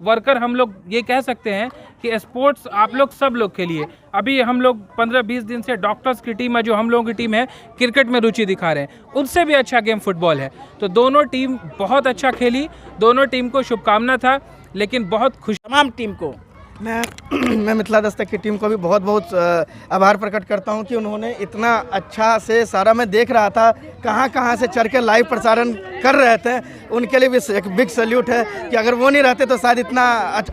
Worker हम लोग ये कह सकते हैं कि स्पोर्ट्स आप लोग सब लोग के लिए। अभी हम लोग 15-20 दिन से डॉक्टर्स की टीम है, जो हम लोगों की टीम है, क्रिकेट में रुचि दिखा रहे हैं। उनसे भी अच्छा गेम फुटबॉल है। तो दोनों टीम बहुत अच्छा खेली, दोनों टीम को शुभकामना था, लेकिन बहुत खुश तमाम टीम को मैं मिथिला दस्तक की टीम को भी बहुत बहुत आभार प्रकट करता हूं कि उन्होंने इतना अच्छा से सारा, मैं देख रहा था कहां से चढ़ के लाइव प्रसारण कर रहे थे। उनके लिए भी एक बिग सैल्यूट है कि अगर वो नहीं रहते तो शायद इतना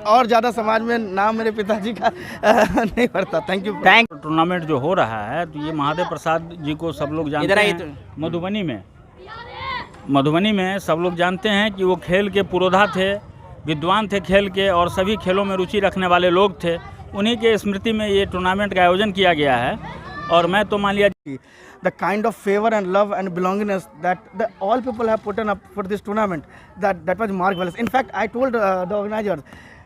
और ज़्यादा समाज में नाम मेरे पिताजी का नहीं बढ़ता। Thank you. टूर्नामेंट जो हो रहा है तो ये महादेव प्रसाद जी को सब लोग जानते हैं। मधुबनी में सब लोग जानते हैं कि वो खेल के पुरोधा थे, विद्वान थे खेल के, और सभी खेलों में रुचि रखने वाले लोग थे। उन्हीं के स्मृति में ये टूर्नामेंट का आयोजन किया गया है। और मैं तो मान लिया the kind of favor and love and belongingness that all people have put up for this tournament, that was marvelous. In fact, I told the organizers,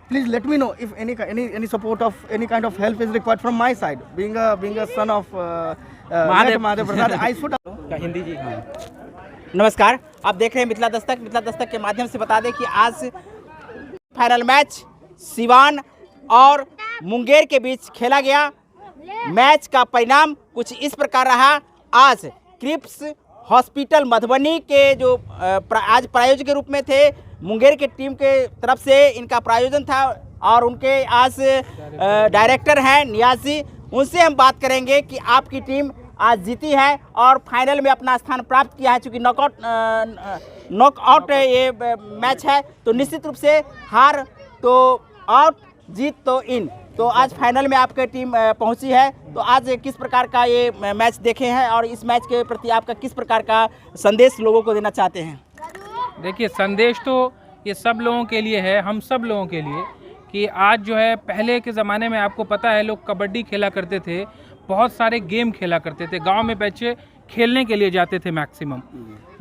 please let me know if any support of any kind of help is required from my side. Being a son of Mahadev Prasad, I should Hindi जी। नमस्कार, आप देख रहे हैं मिथिला दस्तक के माध्यम से बता दें कि आज फाइनल मैच सिवान और मुंगेर के बीच खेला गया। मैच का परिणाम कुछ इस प्रकार रहा। आज क्रिप्स हॉस्पिटल मधुबनी के जो आज प्रायोजक के रूप में थे, मुंगेर के टीम के तरफ से इनका प्रायोजन था, और उनके आज डायरेक्टर हैं नियाज जी। उनसे हम बात करेंगे कि आपकी टीम आज जीती है और फाइनल में अपना स्थान प्राप्त किया है। चूँकि नॉकआउट ये मैच है, तो निश्चित रूप से हार तो आउट, जीत तो इन। तो आज फाइनल में आपकी टीम पहुंची है, तो आज किस प्रकार का ये मैच देखे हैं और इस मैच के प्रति आपका किस प्रकार का संदेश लोगों को देना चाहते हैं? देखिए, संदेश तो ये सब लोगों के लिए है, हम सब लोगों के लिए, कि आज जो है, पहले के ज़माने में आपको पता है लोग कबड्डी खेला करते थे, बहुत सारे गेम खेला करते थे, गांव में बच्चे खेलने के लिए जाते थे मैक्सिमम।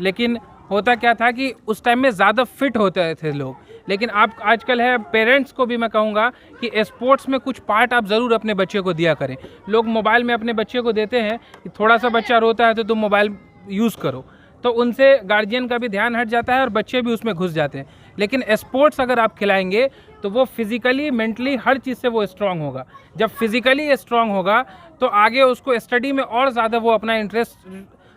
लेकिन होता क्या था कि उस टाइम में ज़्यादा फिट होते थे लोग। लेकिन आप आजकल है, पेरेंट्स को भी मैं कहूँगा कि स्पोर्ट्स में कुछ पार्ट आप ज़रूर अपने बच्चे को दिया करें। लोग मोबाइल में अपने बच्चे को देते हैं कि थोड़ा सा बच्चा रोता है तो तुम मोबाइल यूज़ करो, तो उनसे गार्जियन का भी ध्यान हट जाता है और बच्चे भी उसमें घुस जाते हैं। लेकिन स्पोर्ट्स अगर आप खिलाएंगे तो वो फिज़िकली, मेंटली, हर चीज़ से वो स्ट्रांग होगा। जब फिज़िकली स्ट्रांग होगा तो आगे उसको स्टडी में और ज़्यादा वो अपना इंटरेस्ट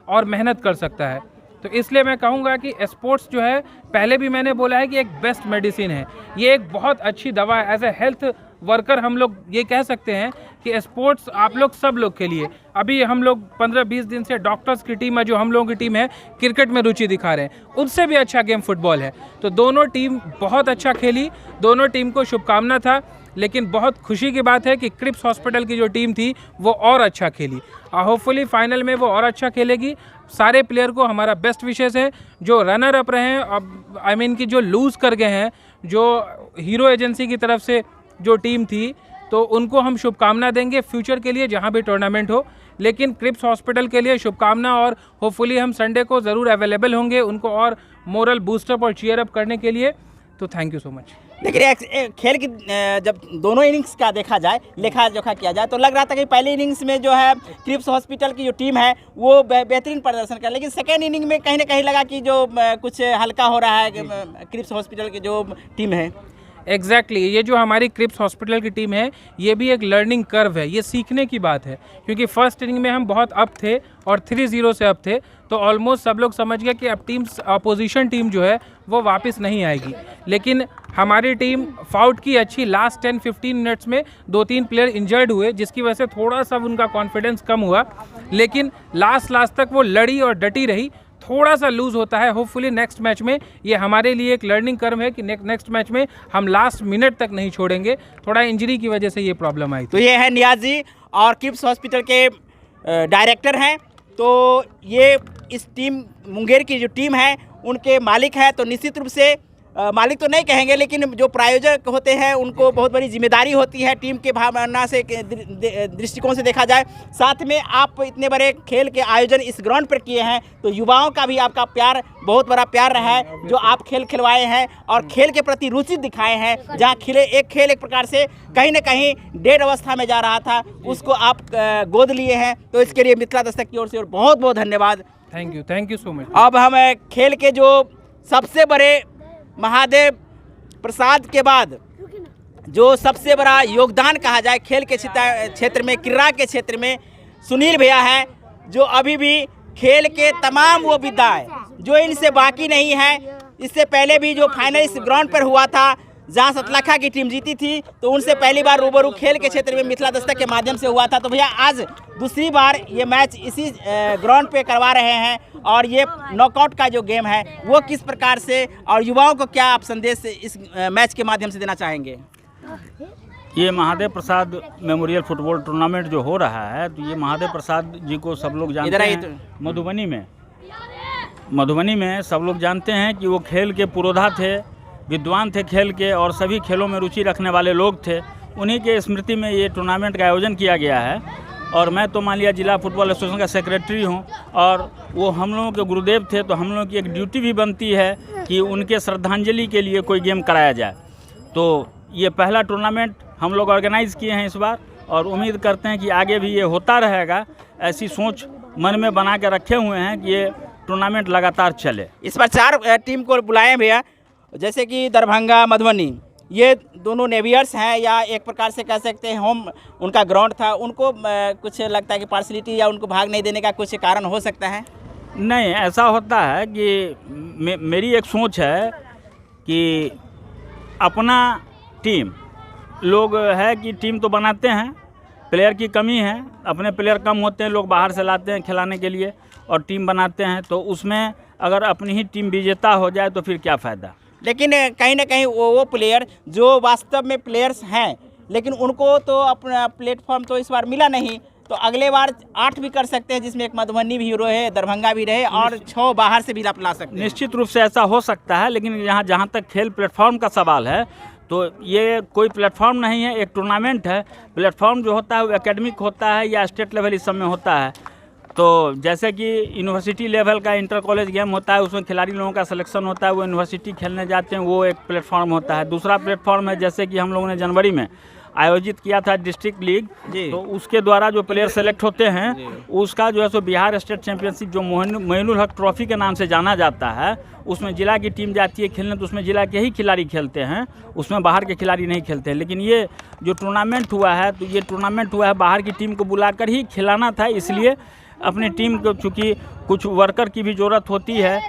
और मेहनत कर सकता है। तो इसलिए मैं कहूँगा कि स्पोर्ट्स जो है, पहले भी मैंने बोला है कि एक बेस्ट मेडिसिन है, ये एक बहुत अच्छी दवा है। एज ए हेल्थ वर्कर हम लोग ये कह सकते हैं कि स्पोर्ट्स आप लोग सब लोग के लिए। अभी हम लोग 15-20 दिन से डॉक्टर्स की टीम है, जो हम लोगों की टीम है, क्रिकेट में रुचि दिखा रहे हैं। उनसे भी अच्छा गेम फुटबॉल है। तो दोनों टीम बहुत अच्छा खेली, दोनों टीम को शुभकामना था। लेकिन बहुत खुशी की बात है कि क्रिप्स हॉस्पिटल की जो टीम थी वो और अच्छा खेली, और होपफुली फाइनल में वो और अच्छा खेलेगी। सारे प्लेयर को हमारा बेस्ट विशेस है। जो रनर अप रहे हैं, अब आई मीन कि जो लूज़ कर गए हैं, जो हीरो एजेंसी की तरफ से जो टीम थी, तो उनको हम शुभकामना देंगे फ्यूचर के लिए जहां भी टूर्नामेंट हो। लेकिन क्रिप्स हॉस्पिटल के लिए शुभकामना, और होपफुली हम संडे को ज़रूर अवेलेबल होंगे उनको और मोरल बूस्टअप और चीयर अप करने के लिए। तो थैंक यू सो मच। देखिए, खेल की जब दोनों इनिंग्स का देखा जाए, लेखा जोखा किया जाए, तो लग रहा था कि पहले इनिंग्स में जो है क्रिप्स हॉस्पिटल की जो टीम है वो बेहतरीन प्रदर्शन कर, लेकिन सेकेंड इनिंग में कहीं ना कहीं लगा कि जो कुछ हल्का हो रहा है क्रिप्स हॉस्पिटल की जो टीम है। एग्जैक्टली ये जो हमारी क्रिप्स हॉस्पिटल की टीम है, ये भी एक लर्निंग कर्व है, ये सीखने की बात है। क्योंकि फर्स्ट इनिंग में हम बहुत अप थे और 3-0 से अप थे, तो ऑलमोस्ट सब लोग समझ गए कि अब अपोजिशन टीम जो है वो वापस नहीं आएगी। लेकिन हमारी टीम फाउट की अच्छी, लास्ट 10-15 मिनट्स में 2-3 प्लेयर इंजर्ड हुए, जिसकी वजह से थोड़ा सा उनका कॉन्फिडेंस कम हुआ। लेकिन लास्ट तक वो लड़ी और डटी रही। थोड़ा सा लूज़ होता है, होपफुली नेक्स्ट मैच में ये हमारे लिए एक लर्निंग कर्व है कि नेक्स्ट मैच में हम लास्ट मिनट तक नहीं छोड़ेंगे। थोड़ा इंजरी की वजह से ये प्रॉब्लम आई। तो ये है नियाज जी, और क्रिप्स हॉस्पिटल के डायरेक्टर हैं। तो ये इस टीम मुंगेर की जो टीम है उनके मालिक हैं। तो निश्चित रूप से मालिक तो नहीं कहेंगे, लेकिन जो प्रायोजक होते हैं उनको बहुत बड़ी जिम्मेदारी होती है टीम के भावना से, दृष्टिकोण से देखा जाए। साथ में आप इतने बड़े खेल के आयोजन इस ग्राउंड पर किए हैं, तो युवाओं का भी आपका प्यार, बहुत बड़ा प्यार रहा है जो आप खेल खिलवाए हैं और खेल के प्रति रुचि दिखाए हैं। जहाँ एक खेल एक प्रकार से कहीं ना कहीं डेड अवस्था में जा रहा था, उसको आप गोद लिए हैं। तो इसके लिए मिथिला दस्तक की ओर से बहुत बहुत धन्यवाद। Thank you so much. अब हम खेल के जो सबसे बड़े महादेव प्रसाद के बाद जो सबसे बड़ा योगदान कहा जाए खेल के क्षेत्र में, क्रीड़ा के क्षेत्र में, सुनील भैया है, जो अभी भी खेल के तमाम वो विद्याएं जो इनसे बाकी नहीं है। इससे पहले भी जो फाइनल इस ग्राउंड पर हुआ था जहां सतलखा की टीम जीती थी, तो उनसे पहली बार रूबरू खेल के क्षेत्र में मिथिला दस्तक के माध्यम से हुआ था। तो भैया आज दूसरी बार ये मैच इसी ग्राउंड पे करवा रहे हैं, और ये नॉकआउट का जो गेम है वो किस प्रकार से, और युवाओं को क्या आप संदेश इस मैच के माध्यम से देना चाहेंगे? ये Mahadev Prasad memorial football tournament जो हो रहा है, तो ये महादेव प्रसाद जी को सब लोग जानते हैं। मधुबनी में सब लोग जानते हैं कि वो खेल के पुरोधा थे, विद्वान थे खेल के, और सभी खेलों में रुचि रखने वाले लोग थे। उन्हीं के स्मृति में ये टूर्नामेंट का आयोजन किया गया है। और मैं तो मान लिया जिला फुटबॉल एसोसिएशन का सेक्रेटरी हूँ, और वो हम लोगों के गुरुदेव थे, तो हम लोगों की एक ड्यूटी भी बनती है कि उनके श्रद्धांजलि के लिए कोई गेम कराया जाए। तो ये पहला टूर्नामेंट हम लोग ऑर्गेनाइज़ किए हैं इस बार, और उम्मीद करते हैं कि आगे भी ये होता रहेगा। ऐसी सोच मन में बना के रखे हुए हैं कि ये टूर्नामेंट लगातार चले। इस बार 4 टीम को बुलाए भैया, जैसे कि दरभंगा, मधुबनी, ये दोनों नेवियर्स हैं, या एक प्रकार से कह सकते हैं होम उनका ग्राउंड था। उनको कुछ लगता है कि पार्शलिटी या उनको भाग नहीं देने का कुछ कारण हो सकता है? नहीं, ऐसा होता है कि मेरी एक सोच है कि अपना टीम लोग है कि टीम तो बनाते हैं, प्लेयर की कमी है, अपने प्लेयर कम होते हैं, लोग बाहर से लाते हैं खिलाने के लिए और टीम बनाते हैं। तो उसमें अगर अपनी ही टीम विजेता हो जाए तो फिर क्या फ़ायदा। लेकिन कहीं ना कहीं वो प्लेयर जो वास्तव में प्लेयर्स हैं, लेकिन उनको तो अपना प्लेटफॉर्म तो इस बार मिला नहीं, तो अगले बार 8 भी कर सकते हैं, जिसमें एक मधुबनी भी रहे, दरभंगा भी रहे, और 6 बाहर से भी आप ला सकते हैं। निश्चित रूप से ऐसा हो सकता है, लेकिन जहाँ तक खेल प्लेटफॉर्म का सवाल है, तो ये कोई प्लेटफॉर्म नहीं है, एक टूर्नामेंट है। प्लेटफॉर्म जो होता है वो एकेडमिक होता है या स्टेट लेवल इस सब में होता है। तो जैसे कि यूनिवर्सिटी लेवल का इंटर कॉलेज गेम होता है, उसमें खिलाड़ी लोगों का सिलेक्शन होता है, वो यूनिवर्सिटी खेलने जाते हैं, वो एक प्लेटफॉर्म होता है। दूसरा प्लेटफॉर्म है जैसे कि हम लोगों ने जनवरी में आयोजित किया था डिस्ट्रिक्ट लीग, तो उसके द्वारा जो प्लेयर सेलेक्ट होते हैं उसका जो है सो बिहार स्टेट चैंपियनशिप जो मोइनुल हक ट्रॉफी के नाम से जाना जाता है, उसमें जिला की टीम जाती है खेलने, तो उसमें जिला के ही खिलाड़ी खेलते हैं, उसमें बाहर के खिलाड़ी नहीं खेलते हैं। लेकिन ये जो टूर्नामेंट हुआ है, तो ये टूर्नामेंट हुआ है बाहर की टीम को बुलाकर ही खिलाना था, इसलिए अपनी टीम को चूँकि कुछ वर्कर की भी ज़रूरत होती है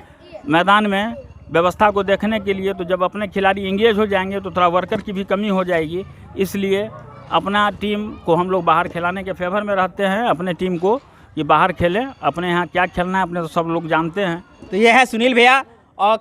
मैदान में व्यवस्था को देखने के लिए, तो जब अपने खिलाड़ी इंगेज हो जाएंगे तो थोड़ा वर्कर की भी कमी हो जाएगी। इसलिए अपना टीम को हम लोग बाहर खिलाने के फेवर में रहते हैं, अपने टीम को कि बाहर खेलें, अपने यहाँ क्या खेलना है अपने तो सब लोग जानते हैं। तो ये है सुनील भैया। और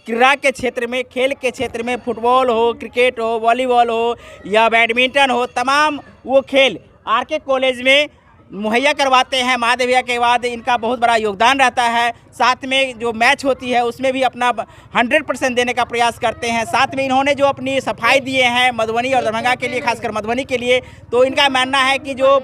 क्रीड़ा के क्षेत्र में, खेल के क्षेत्र में, फुटबॉल हो, क्रिकेट हो, वॉलीबॉल हो या बैडमिंटन हो, तमाम वो खेल आरके कॉलेज में मुहैया करवाते हैं। महादेव भैया के बाद इनका बहुत बड़ा योगदान रहता है। साथ में जो मैच होती है उसमें भी अपना 100% देने का प्रयास करते हैं। साथ में इन्होंने जो अपनी सफाई दिए हैं मधुबनी और दरभंगा के लिए, खासकर मधुबनी के लिए, तो इनका मानना है कि जो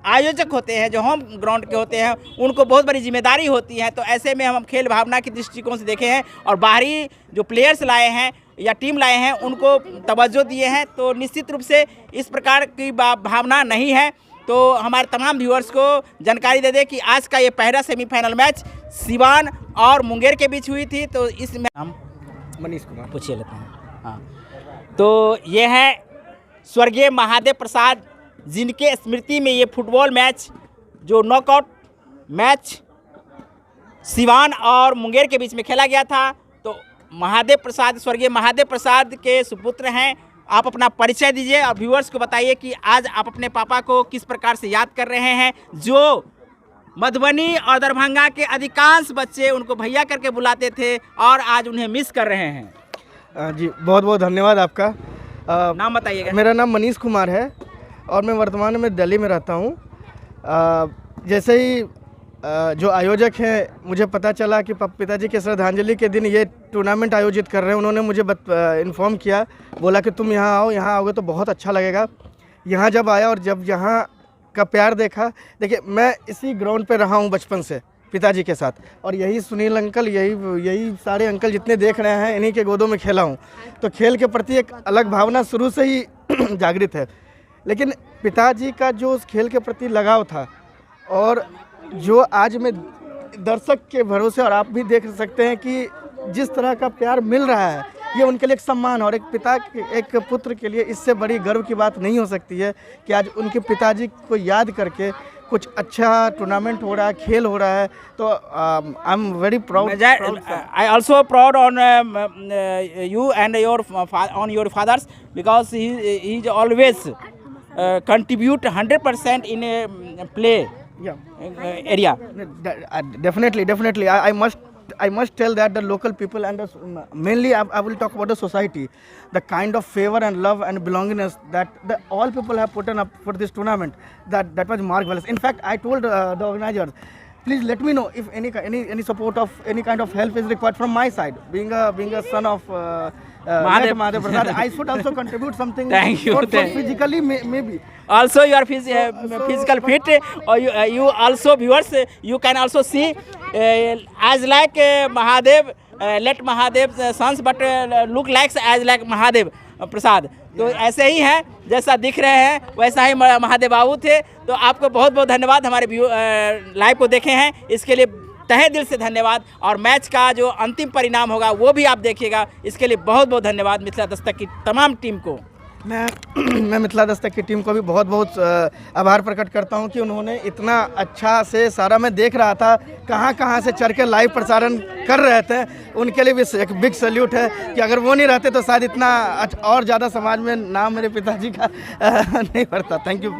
आयोजक होते हैं, जो होम ग्राउंड के होते हैं, उनको बहुत बड़ी जिम्मेदारी होती है। तो ऐसे में हम खेल भावना के दृष्टिकोण से देखे हैं, और बाहरी जो प्लेयर्स लाए हैं या टीम लाए हैं उनको तवज्जो दिए हैं। तो निश्चित रूप से इस प्रकार की भावना नहीं है। तो हमारे तमाम व्यूअर्स को जानकारी दे दें कि आज का ये पहला सेमीफाइनल मैच सिवान और मुंगेर के बीच हुई थी। तो इसमें हम मनीष कुमार पूछिए लेते हैं। हाँ, तो ये है स्वर्गीय महादेव प्रसाद, जिनके स्मृति में ये फुटबॉल मैच जो नॉकआउट मैच सिवान और मुंगेर के बीच में खेला गया था। तो महादेव प्रसाद, स्वर्गीय महादेव प्रसाद के सुपुत्र हैं। आप अपना परिचय दीजिए और व्यूअर्स को बताइए कि आज आप अपने पापा को किस प्रकार से याद कर रहे हैं, जो मधुबनी और दरभंगा के अधिकांश बच्चे उनको भैया करके बुलाते थे और आज उन्हें मिस कर रहे हैं। जी बहुत बहुत धन्यवाद आपका। नाम बताइएगा। मेरा नाम मनीष कुमार है और मैं वर्तमान में दिल्ली में रहता हूँ। जैसे ही जो आयोजक हैं, मुझे पता चला कि पिताजी के श्रद्धांजलि के दिन ये टूर्नामेंट आयोजित कर रहे हैं, उन्होंने मुझे इन्फॉर्म किया, बोला कि तुम यहाँ आओ, यहाँ आओगे तो बहुत अच्छा लगेगा। यहाँ जब आया और जब यहाँ का प्यार देखा, देखिए मैं इसी ग्राउंड पे रहा हूँ बचपन से पिताजी के साथ, और यही सुनील अंकल, यही सारे अंकल जितने देख रहे हैं, इन्हीं के गोदों में खेला हूँ। तो खेल के प्रति एक अलग भावना शुरू से ही जागृत है। लेकिन पिताजी का जो उस खेल के प्रति लगाव था, और जो आज मैं दर्शक के भरोसे, और आप भी देख सकते हैं कि जिस तरह का प्यार मिल रहा है, ये उनके लिए एक सम्मान और एक पुत्र के लिए इससे बड़ी गर्व की बात नहीं हो सकती है कि आज उनके पिताजी को याद करके कुछ अच्छा टूर्नामेंट हो रहा है, खेल हो रहा है। तो I am very proud. I also proud on you and your on your fathers, because he is always contribute 100% in a play area. Definitely. I must tell that the local people and mainly I will talk about the society, the kind of favor and love and belongingness that all people have put up for this tournament, that was marvelous. In fact, I told the organizers, please let me know if any support of any kind of help is required from my side. Being a son of Mahadev Prasad, I should also contribute something. Thank you. For physically, maybe. Also, you are physical fit, or you also viewers, you can also see as like Mahadev, let Mahadev sons, but look like as like Mahadev Prasad. तो ऐसे ही हैं, जैसा दिख रहे हैं वैसा ही महादेव बाबू थे। तो आपको बहुत बहुत धन्यवाद, हमारे लाइव को देखे हैं इसके लिए तहे दिल से धन्यवाद। और मैच का जो अंतिम परिणाम होगा वो भी आप देखिएगा, इसके लिए बहुत बहुत धन्यवाद मिथिला दस्तक की तमाम टीम को। मैं मिथिला दस्तक की टीम को भी बहुत बहुत आभार प्रकट करता हूं कि उन्होंने इतना अच्छा से सारा, मैं देख रहा था कहां से चढ़ के लाइव प्रसारण कर रहे थे। उनके लिए भी एक बिग सैल्यूट है कि अगर वो नहीं रहते तो शायद इतना और ज़्यादा समाज में नाम मेरे पिताजी का नहीं बढ़ता। Thank you.